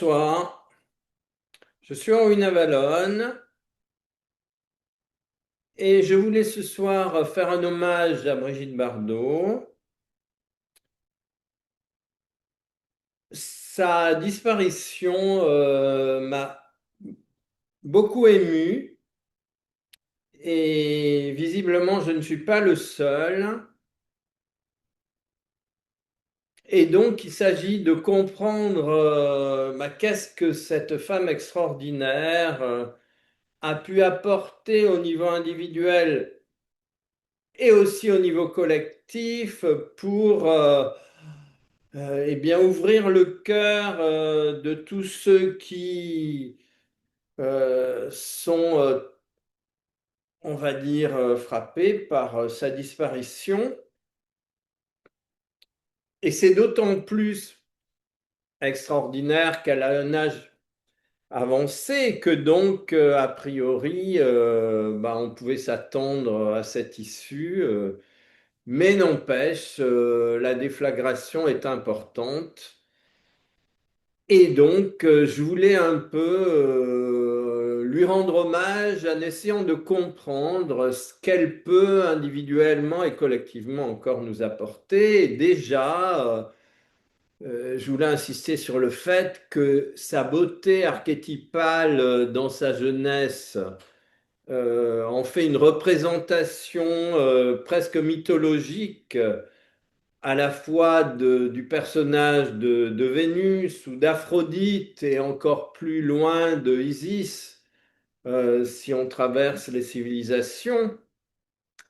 Bonsoir, je suis Henri Navalone et je voulais ce soir faire un hommage à Brigitte Bardot. Sa disparition m'a beaucoup ému et visiblement je ne suis pas le seul. Et donc il s'agit de comprendre qu'est-ce que cette femme extraordinaire a pu apporter au niveau individuel et aussi au niveau collectif pour eh bien, ouvrir le cœur de tous ceux qui sont, on va dire, frappés par sa disparition. Et c'est d'autant plus extraordinaire qu'elle a un âge avancé que donc, a priori, on pouvait s'attendre à cette issue. Mais n'empêche, la déflagration est importante. Et donc, je voulais un peu lui rendre hommage en essayant de comprendre ce qu'elle peut individuellement et collectivement encore nous apporter. Et déjà, je voulais insister sur le fait que sa beauté archétypale dans sa jeunesse en fait une représentation presque mythologique à la fois du personnage de Vénus ou d'Aphrodite et encore plus loin de Isis, si on traverse les civilisations,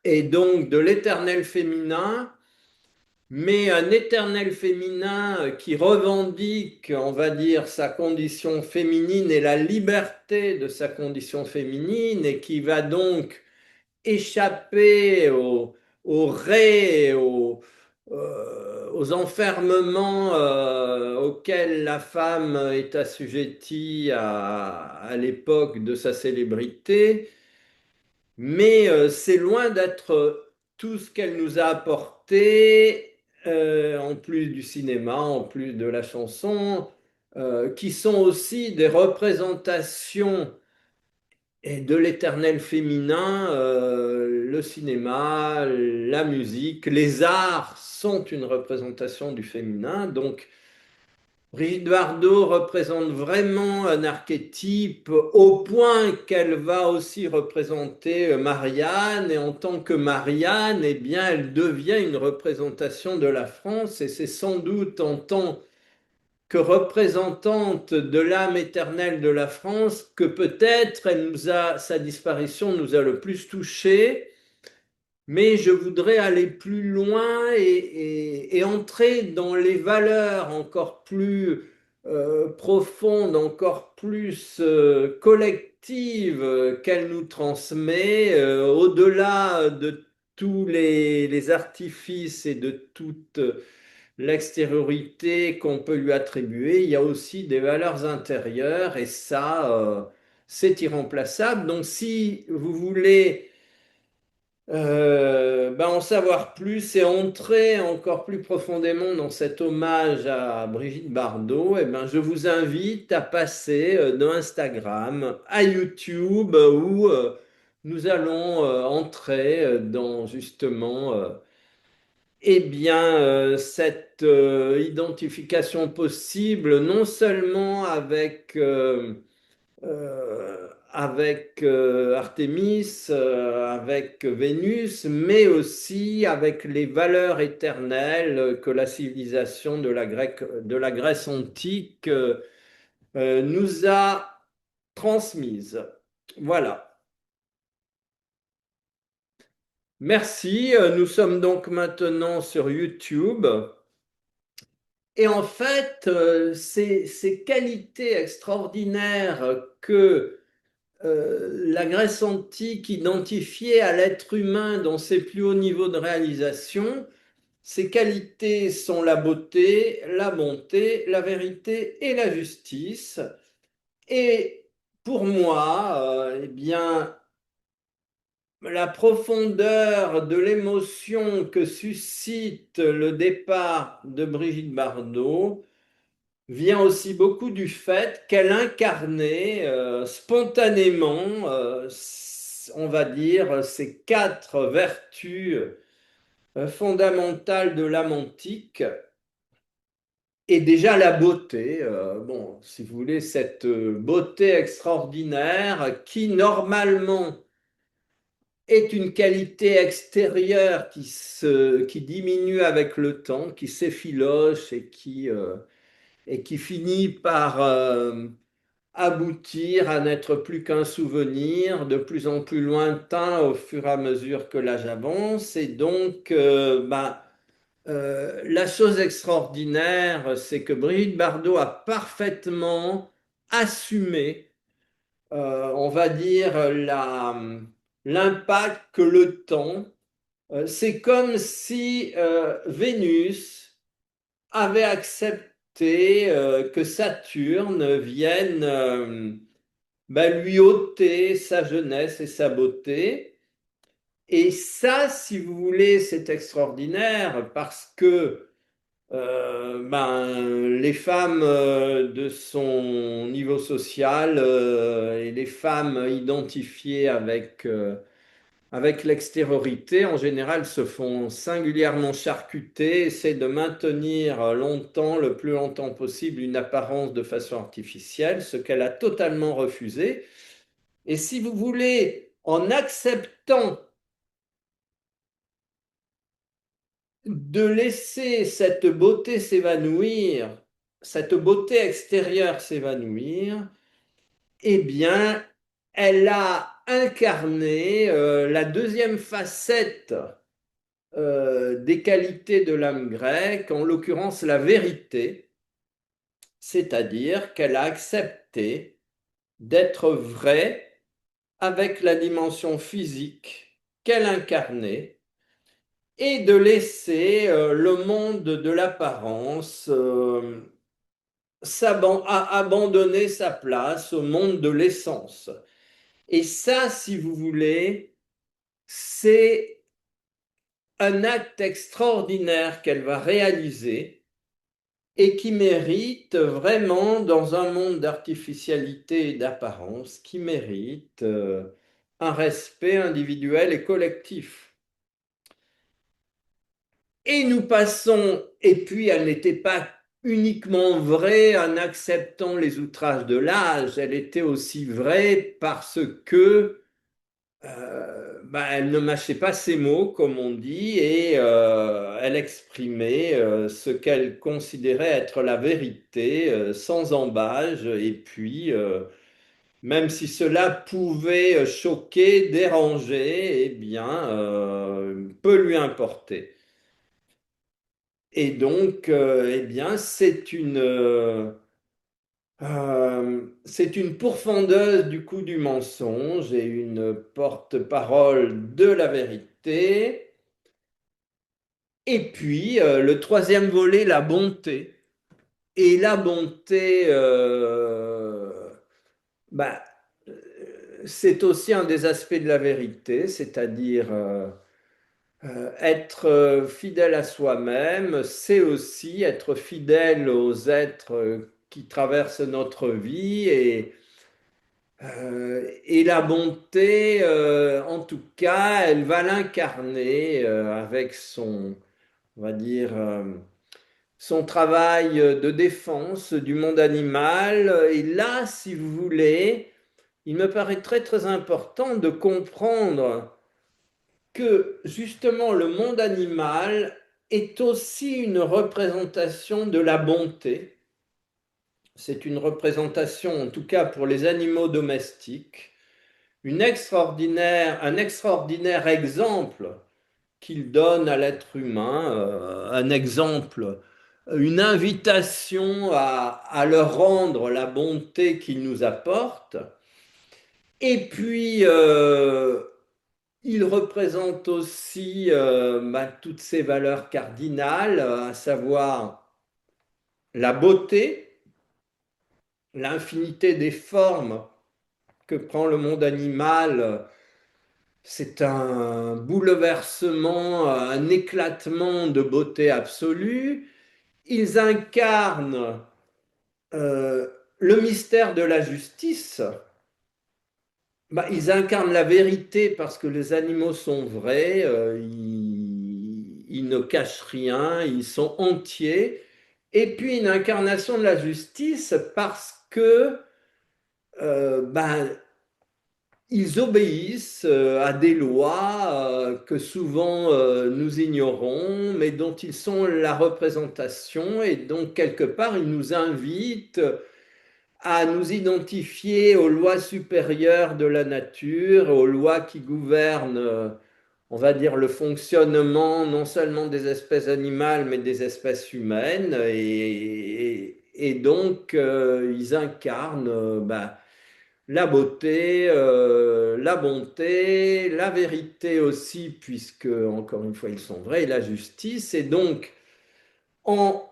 et donc de l'éternel féminin, mais un éternel féminin qui revendique, on va dire, sa condition féminine et la liberté de sa condition féminine, et qui va donc échapper aux raies, aux enfermements auxquels la femme est assujettie à l'époque de sa célébrité, mais c'est loin d'être tout ce qu'elle nous a apporté, en plus du cinéma, en plus de la chanson, qui sont aussi des représentations et de l'éternel féminin, le cinéma, la musique, les arts sont une représentation du féminin. Donc, Brigitte Bardot représente vraiment un archétype au point qu'elle va aussi représenter Marianne. Et en tant que Marianne, eh bien, elle devient une représentation de la France. Et c'est sans doute en tant que représentante de l'âme éternelle de la France que peut-être sa disparition nous a le plus touchés, mais je voudrais aller plus loin et entrer dans les valeurs encore plus profondes, encore plus collectives qu'elle nous transmet, au-delà de tous les artifices et de toute l'extériorité qu'on peut lui attribuer, il y a aussi des valeurs intérieures et ça, c'est irremplaçable. Donc si vous voulez en savoir plus et entrer encore plus profondément dans cet hommage à Brigitte Bardot, je vous invite à passer de Instagram à YouTube où nous allons entrer dans justement cette identification possible, non seulement avec Artémis, avec Vénus, mais aussi avec les valeurs éternelles que la civilisation de la Grèce antique nous a transmises. Voilà. Merci. Nous sommes donc maintenant sur YouTube. Et en fait, ces qualités extraordinaires que la Grèce antique identifiait à l'être humain dans ses plus hauts niveaux de réalisation, ces qualités sont la beauté, la bonté, la vérité et la justice. Et pour moi, la profondeur de l'émotion que suscite le départ de Brigitte Bardot vient aussi beaucoup du fait qu'elle incarnait spontanément, on va dire, ces quatre vertus fondamentale de l'âme antique est déjà la beauté. Bon, si vous voulez, cette beauté extraordinaire qui normalement est une qualité extérieure qui diminue avec le temps, qui s'effiloche et qui finit par aboutir à n'être plus qu'un souvenir de plus en plus lointain au fur et à mesure que l'âge avance. Et donc, la chose extraordinaire, c'est que Brigitte Bardot a parfaitement assumé, on va dire, l'impact que le temps, c'est comme si Vénus avait accepté que Saturne vienne lui ôter sa jeunesse et sa beauté. Et ça, si vous voulez, c'est extraordinaire parce que les femmes de son niveau social et les femmes identifiées avec l'extériorité, en général, se font singulièrement charcuter, essaient de maintenir longtemps, le plus longtemps possible, une apparence de façon artificielle, ce qu'elle a totalement refusé. Et si vous voulez, en acceptant de laisser cette beauté s'évanouir, cette beauté extérieure s'évanouir, eh bien, elle a incarné la deuxième facette des qualités de l'âme grecque, en l'occurrence la vérité, c'est-à-dire qu'elle a accepté d'être vraie avec la dimension physique qu'elle incarnait et de laisser le monde de l'apparence abandonner sa place au monde de l'essence. Et ça, si vous voulez, c'est un acte extraordinaire qu'elle va réaliser et qui mérite vraiment, dans un monde d'artificialité et d'apparence, qui mérite un respect individuel et collectif. Et nous passons, et puis elle n'était pas uniquement vraie en acceptant les outrages de l'âge, elle était aussi vraie parce que elle ne mâchait pas ses mots, comme on dit, et elle exprimait ce qu'elle considérait être la vérité, sans embâge, et puis même si cela pouvait choquer, déranger, eh bien, peu lui importer. Et donc, eh bien, c'est une pourfendeuse du coup du mensonge et une porte-parole de la vérité. Et puis, le troisième volet, la bonté. Et la bonté, bah, c'est aussi un des aspects de la vérité, c'est-à-dire être fidèle à soi-même, c'est aussi être fidèle aux êtres qui traversent notre vie et la bonté, en tout cas, elle va l'incarner avec on va dire, son travail de défense du monde animal. Et là, si vous voulez, il me paraît très très important de comprendre que justement le monde animal est aussi une représentation de la bonté. C'est une représentation, en tout cas pour les animaux domestiques, un extraordinaire exemple qu'il donne à l'être humain, un exemple, une invitation à leur rendre la bonté qu'il nous apporte. Et puis, il représente aussi toutes ces valeurs cardinales, à savoir la beauté, l'infinité des formes que prend le monde animal. C'est un bouleversement, un éclatement de beauté absolue. Ils incarnent euh, le mystère de la justice, bah, ils incarnent la vérité parce que les animaux sont vrais, ils ne cachent rien, ils sont entiers. Et puis une incarnation de la justice parce que bah, ils obéissent à des lois que souvent nous ignorons, mais dont ils sont la représentation et donc quelque part ils nous invitent à nous identifier aux lois supérieures de la nature, aux lois qui gouvernent, on va dire, le fonctionnement non seulement des espèces animales, mais des espèces humaines. Et donc, ils incarnent bah, la beauté, la bonté, la vérité aussi, puisque, encore une fois, ils sont vrais, et la justice. Et donc, en,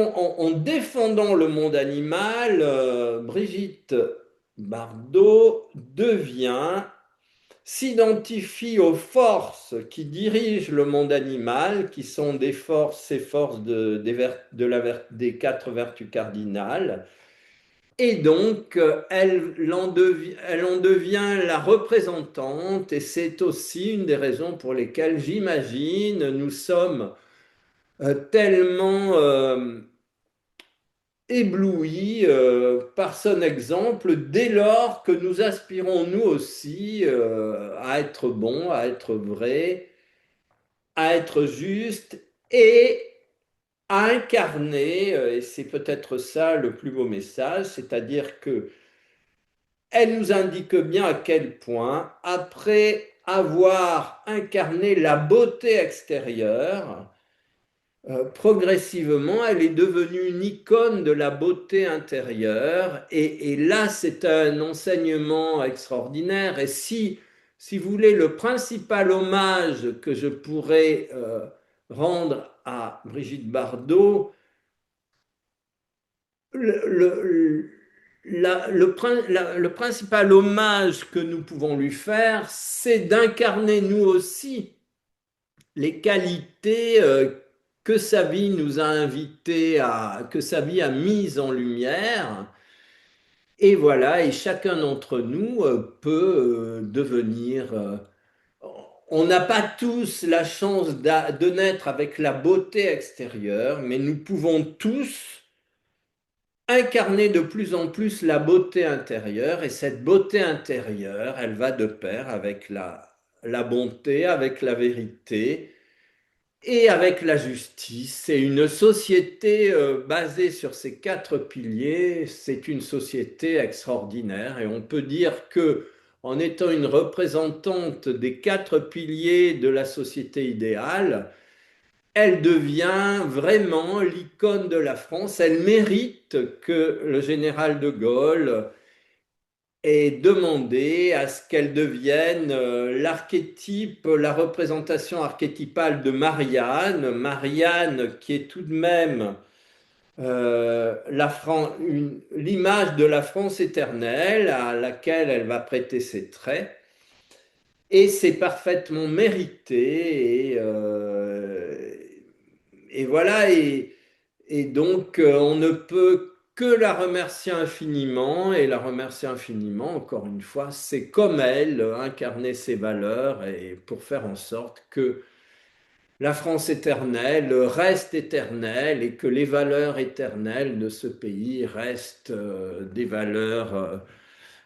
en défendant le monde animal, Brigitte Bardot s'identifie aux forces qui dirigent le monde animal, qui sont des forces, ces forces des quatre vertus cardinales. Et donc, elle en devient la représentante, et c'est aussi une des raisons pour lesquelles, j'imagine, nous sommes tellement ébloui par son exemple dès lors que nous aspirons nous aussi à être bons, à être vrais, à être justes et à incarner, et c'est peut-être ça le plus beau message, c'est-à-dire que elle nous indique bien à quel point, après avoir incarné la beauté extérieure, progressivement, elle est devenue une icône de la beauté intérieure. Et là, c'est un enseignement extraordinaire. Et si vous voulez, le principal hommage que je pourrais rendre à Brigitte Bardot, le, le principal hommage que nous pouvons lui faire, c'est d'incarner nous aussi les qualités que sa vie nous a invités à, que sa vie a mises en lumière. Et voilà, et chacun d'entre nous peut devenir. On n'a pas tous la chance de naître avec la beauté extérieure, mais nous pouvons tous incarner de plus en plus la beauté intérieure. Et cette beauté intérieure, elle va de pair avec la bonté, avec la vérité et avec la justice. C'est une société basée sur ces quatre piliers. C'est une société extraordinaire et on peut dire que en étant une représentante des quatre piliers de la société idéale, elle devient vraiment l'icône de la France. Elle mérite que le général de Gaulle et demander à ce qu'elle devienne l'archétype, la représentation archétypale de Marianne. Marianne qui est tout de même l'image de la France éternelle à laquelle elle va prêter ses traits. Et c'est parfaitement mérité. Et voilà, et donc on ne peut que la remercier infiniment, et la remercier infiniment, encore une fois, c'est comme elle, incarner ses valeurs, et pour faire en sorte que la France éternelle reste éternelle, et que les valeurs éternelles de ce pays restent des valeurs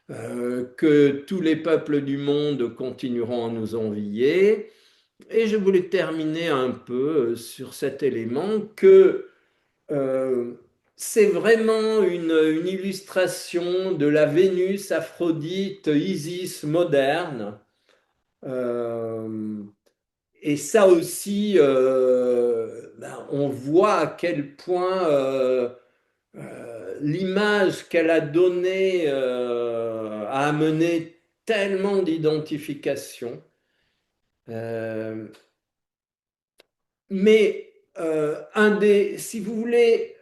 que tous les peuples du monde continueront à nous envier. Et je voulais terminer un peu sur cet élément que euh, c'est vraiment une illustration de la Vénus, Aphrodite, Isis moderne. Euh, et ça aussi, ben, on voit à quel point l'image qu'elle a donnée a amené tellement d'identification. Euh, mais si vous voulez,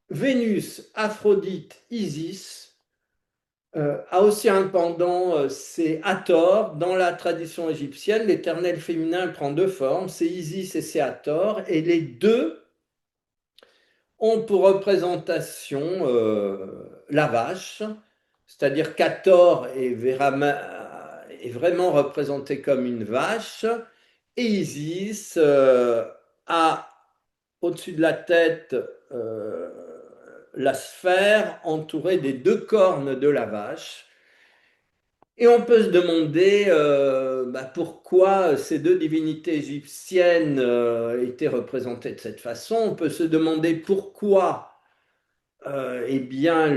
Vénus, Aphrodite, Isis a aussi un pendant, c'est Hathor. Dans la tradition égyptienne, l'éternel féminin prend deux formes, c'est Isis et c'est Hathor, et les deux ont pour représentation la vache, c'est-à-dire qu'Hathor est vraiment représenté comme une vache, et Isis a au-dessus de la tête euh, la sphère entourée des deux cornes de la vache. Et on peut se demander pourquoi ces deux divinités égyptiennes étaient représentées de cette façon. On peut se demander pourquoi eh bien,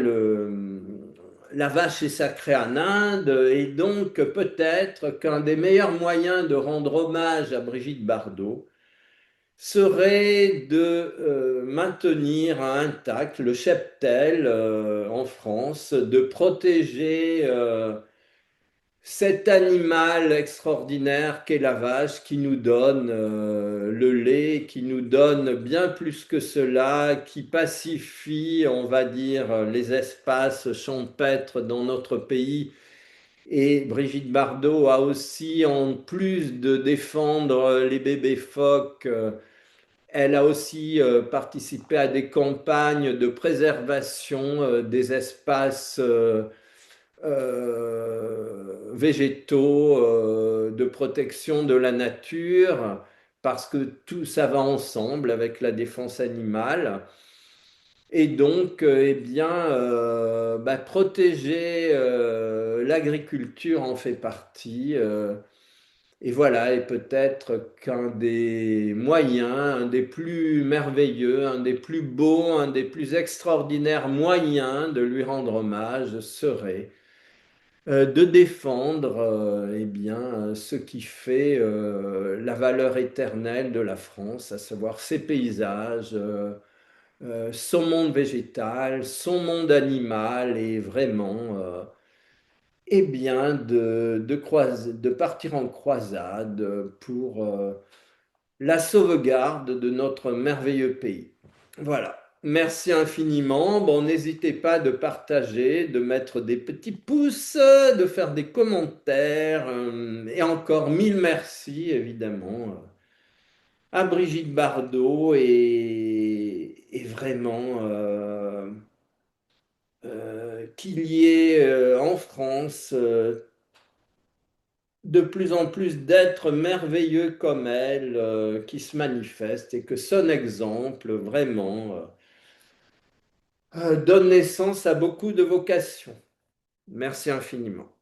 la vache est sacrée en Inde, et donc peut-être qu'un des meilleurs moyens de rendre hommage à Brigitte Bardot serait de maintenir intact le cheptel en France, de protéger cet animal extraordinaire qu'est la vache, qui nous donne le lait, qui nous donne bien plus que cela, qui pacifie, on va dire, les espaces champêtres dans notre pays. Et Brigitte Bardot a aussi, en plus de défendre les bébés phoques, elle a aussi participé à des campagnes de préservation des espaces végétaux, de protection de la nature, parce que tout ça va ensemble avec la défense animale. Et donc, eh bien, protéger l'agriculture en fait partie. Et voilà, et peut-être qu'un des moyens, un des plus merveilleux, un des plus beaux, un des plus extraordinaires moyens de lui rendre hommage serait de défendre eh bien, ce qui fait la valeur éternelle de la France, à savoir ses paysages, son monde végétal, son monde animal, et vraiment eh bien, de partir en croisade pour la sauvegarde de notre merveilleux pays. Voilà. Merci infiniment. Bon, n'hésitez pas de partager, de mettre des petits pouces, de faire des commentaires. Et encore mille merci, évidemment, à Brigitte Bardot et vraiment qu'il y ait en France de plus en plus d'êtres merveilleux comme elle qui se manifestent, et que son exemple vraiment donne naissance à beaucoup de vocations. Merci infiniment.